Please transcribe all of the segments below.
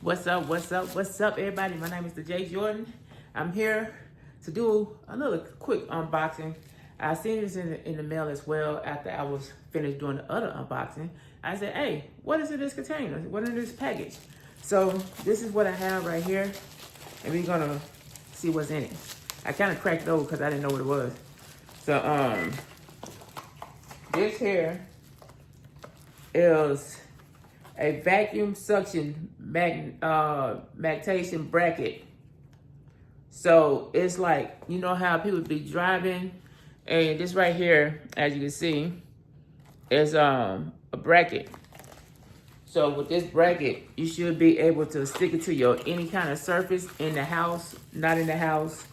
What's up, everybody? My name is TheJ Jordan. I'm here to do another quick unboxing. I seen this in the mail as well after I was finished doing the other unboxing. I said, hey, what is in this container? What is this package? So this is what I have right here, and we're gonna see what's in it. I kind of cracked it over because I didn't know what it was. So this here is a vacuum suction magnetation bracket. So it's like, you know how people be driving, and this right here, as you can see, is a bracket. So with this bracket, you should be able to stick it to your any kind of surface in the house, not in the house.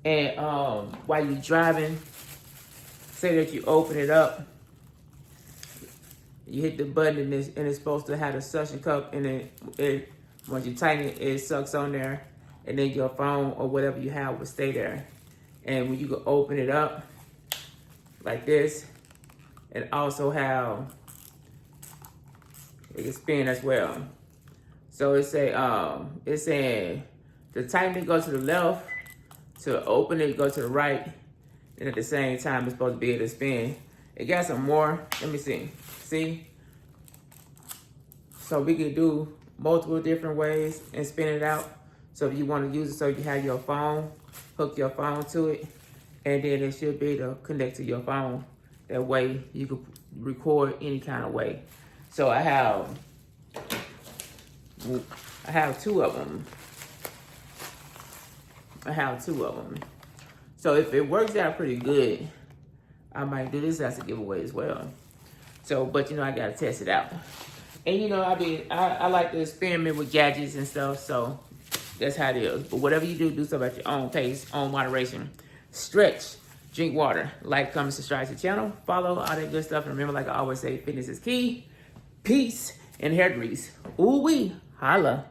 And while you're driving, say that you open it up, you hit the button and it's supposed to have a suction cup, and it once you tighten it, it sucks on there, and then your phone or whatever you have will stay there. And when you go open it up like this, and also how it can spin as well. So it's saying to tighten it, go to the left, to open it, go to the right, and at the same time it's supposed to be able to spin. It got some more. Let me see. See? So we can do multiple different ways and spin it out. So if you want to use it so you have your phone, hook your phone to it, and then it should be able to connect to your phone. That way you can record any kind of way. So I have two of them. So if it works out pretty good, I might do this as a giveaway as well. So, but you know, I gotta test it out. And you know, I like to experiment with gadgets and stuff, so that's how it is. But whatever you do stuff at your own pace, own moderation. Stretch, drink water, like, comment, subscribe to the channel, follow, all that good stuff. And remember, like I always say, fitness is key. Peace and hair grease. Ooh wee, holla.